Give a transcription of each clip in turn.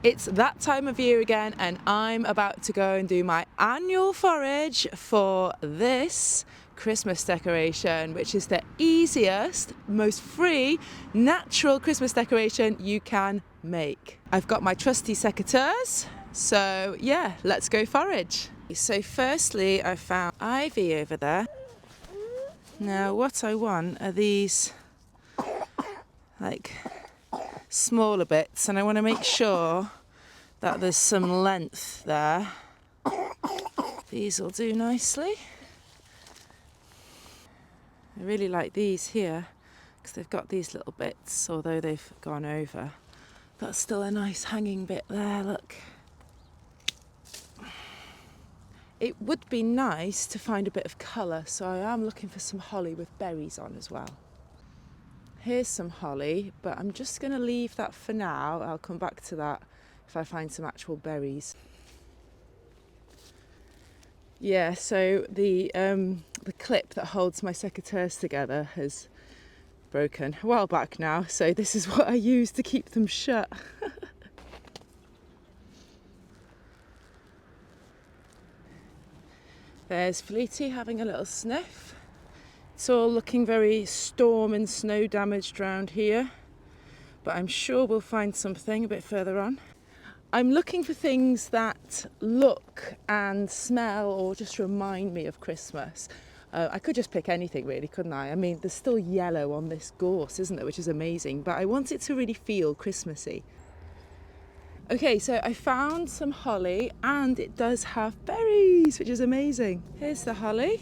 It's that time of year again, and I'm about to go and do my annual forage for this Christmas decoration, which is the easiest, most free, natural Christmas decoration you can make. I've got my trusty secateurs, so yeah, let's go forage. So firstly, I found ivy over there. Now what I want are these like smaller bits, and I want to make sure that there's some length there. These will do nicely. I really like these here because they've got these little bits, although they've gone over. That's still a nice hanging bit there, look. It would be nice to find a bit of colour, so I am looking for some holly with berries on as well. Here's some holly, but I'm just going to leave that for now. I'll come back to that if I find some actual berries. Yeah, so the clip that holds my secateurs together has broken a while back now, so this is what I use to keep them shut. There's Fleety having a little sniff. It's all looking very storm and snow damaged around here, but I'm sure we'll find something a bit further on. I'm looking for things that look and smell or just remind me of Christmas. I could just pick anything really, couldn't I? I mean, there's still yellow on this gorse, isn't there, which is amazing, but I want it to really feel Christmassy. Okay, so I found some holly and it does have berries, which is amazing. Here's the holly.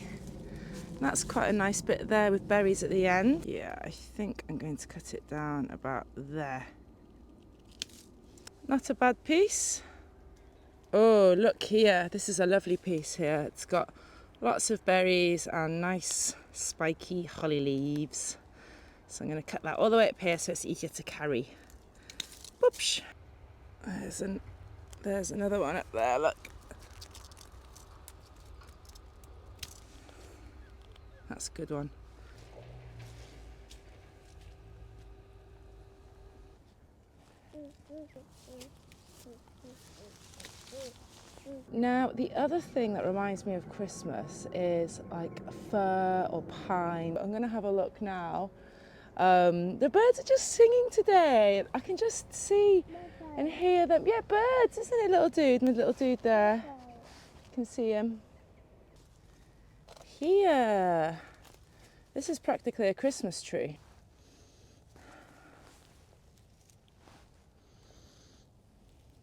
That's quite a nice bit there with berries at the end. Yeah, I think I'm going to cut it down about there. Not a bad piece. Oh, look here. This is a lovely piece here. It's got lots of berries and nice spiky holly leaves. So I'm going to cut that all the way up here so it's easier to carry. Whoops. There's another one up there, look. That's a good one. Now, the other thing that reminds me of Christmas is like a fir or pine. I'm going to have a look now. The birds are just singing today. I can just see and hear them. Yeah, birds, isn't it, little dude? And the little dude there. You can see him. Here. This is practically a Christmas tree.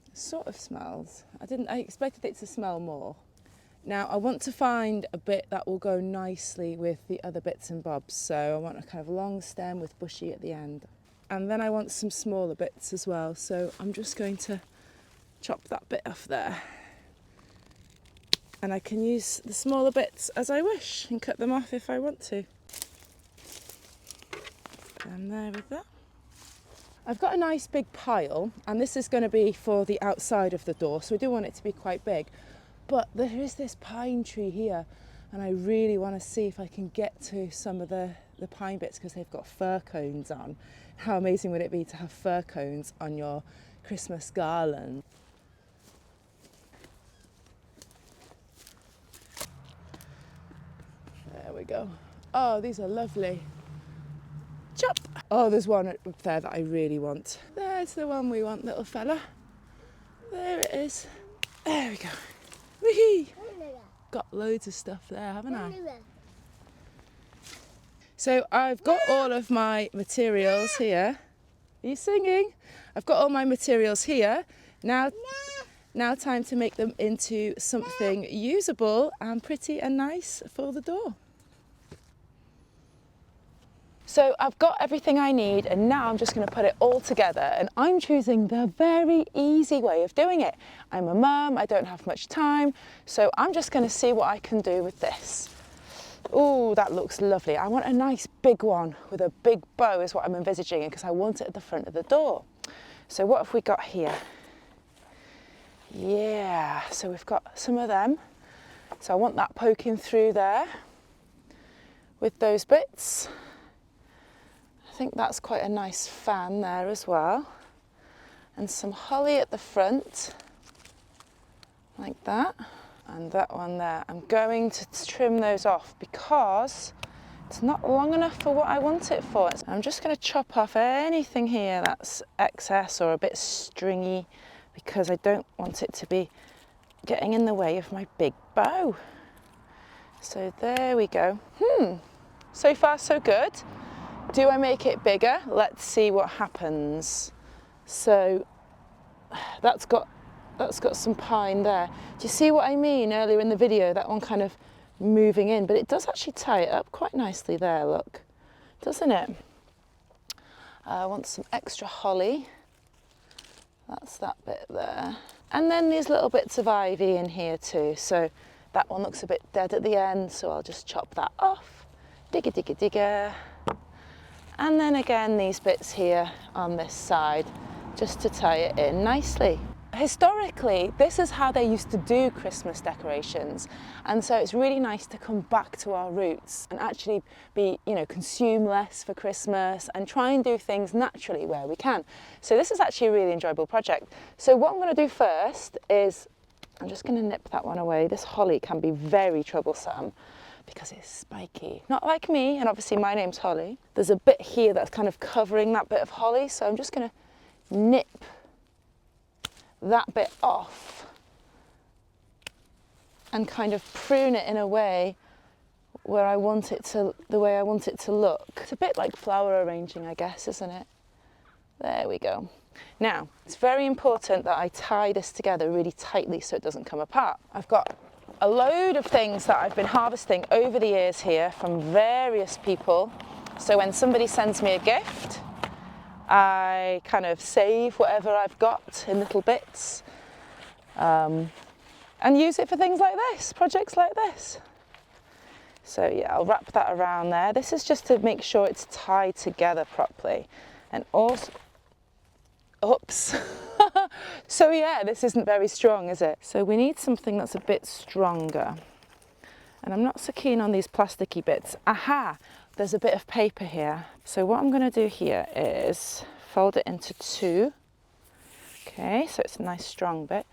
It sort of smells. I expected it to smell more. Now I want to find a bit that will go nicely with the other bits and bobs. So I want a kind of long stem with bushy at the end. And then I want some smaller bits as well. So I'm just going to chop that bit off there. And I can use the smaller bits as I wish and cut them off if I want to. And there with that. I've got a nice big pile, and this is going to be for the outside of the door, so I do want it to be quite big. But there is this pine tree here, and I really want to see if I can get to some of the pine bits because they've got fir cones on. How amazing would it be to have fir cones on your Christmas garland? There we go. Oh, these are lovely. Chop! Oh, there's one up there that I really want. There's the one we want, little fella. There it is. There we go. Whee! Got loads of stuff there, haven't I? So I've got all of my materials here. Are you singing? I've got all my materials here. Now time to make them into something usable and pretty and nice for the door. So I've got everything I need, and now I'm just going to put it all together, and I'm choosing the very easy way of doing it. I'm a mum, I don't have much time, so I'm just going to see what I can do with this. Oh, that looks lovely. I want a nice big one with a big bow is what I'm envisaging, because I want it at the front of the door. So what have we got here? Yeah, so we've got some of them. So I want that poking through there with those bits. I think that's quite a nice fan there as well. and some holly at the front, like that. And that one there. I'm going to trim those off because it's not long enough for what I want it for. I'm just going to chop off anything here that's excess or a bit stringy because I don't want it to be getting in the way of my big bow. So there we go. So far so good. Do I make it bigger? Let's see what happens. So that's got some pine there. Do you see what I mean earlier in the video? That one kind of moving in, but it does actually tie it up quite nicely there, look, doesn't it? I want some extra holly. That's that bit there. And then these little bits of ivy in here too. So that one looks a bit dead at the end, so I'll just chop that off. Digga, digga, digga. And then again, these bits here on this side, just to tie it in nicely. Historically, this is how they used to do Christmas decorations, and so it's really nice to come back to our roots and actually be, consume less for Christmas and try and do things naturally where we can. So this is actually a really enjoyable project. So what I'm going to do first is, I'm just going to nip that one away. This holly can be very troublesome because it's spiky. Not like me, and obviously my name's Holly. There's a bit here that's kind of covering that bit of holly, so I'm just going to nip that bit off and kind of prune it in a way where I want it to, the way I want it to look. It's a bit like flower arranging, I guess, isn't it? There we go. Now, it's very important that I tie this together really tightly so it doesn't come apart. I've got a load of things that I've been harvesting over the years here from various people. So when somebody sends me a gift, I kind of save whatever I've got in little bits and use it for things like this, projects like this. So yeah, I'll wrap that around there. This is just to make sure it's tied together properly. And also, oops. So yeah, this isn't very strong, is it? So we need something that's a bit stronger. And I'm not so keen on these plasticky bits. Aha! There's a bit of paper here. So what I'm going to do here is fold it into two. Okay, so it's a nice strong bit.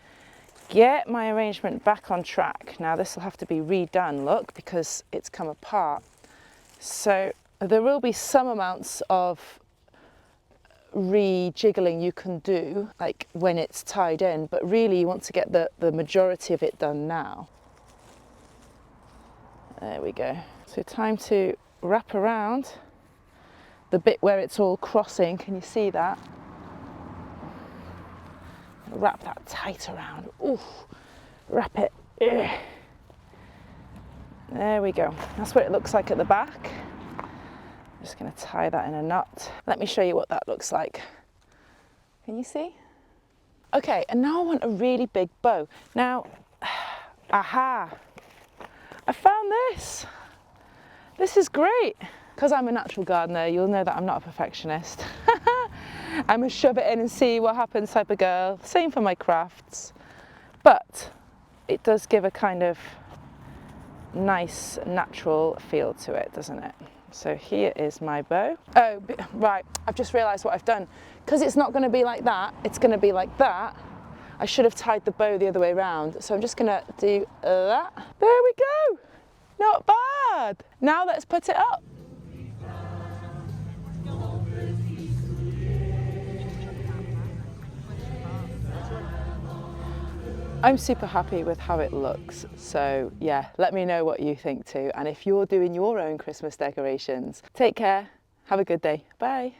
Get my arrangement back on track. Now this will have to be redone, look, because it's come apart. So there will be some amounts of rejiggling you can do, like when it's tied in, but really you want to get the majority of it done now. There we go. So time to wrap around the bit where it's all crossing. Can you see that? Wrap that tight around. Ooh, wrap it. Ugh. There we go. That's what it looks like at the back. I'm just going to tie that in a knot. Let me show you what that looks like. Can you see? Okay, and now I want a really big bow. Now, aha! I found this. This is great. Because I'm a natural gardener, you'll know that I'm not a perfectionist. I'm a shove it in and see what happens type of girl. Same for my crafts. But it does give a kind of nice natural feel to it, doesn't it? So here is my bow. Oh, right, I've just realised what I've done. Because it's not going to be like that, it's going to be like that. I should have tied the bow the other way around. So I'm just going to do that. There we go. Not bad. Now let's put it up. I'm super happy with how it looks, so yeah, let me know what you think too, and if you're doing your own Christmas decorations. Take care, have a good day, bye.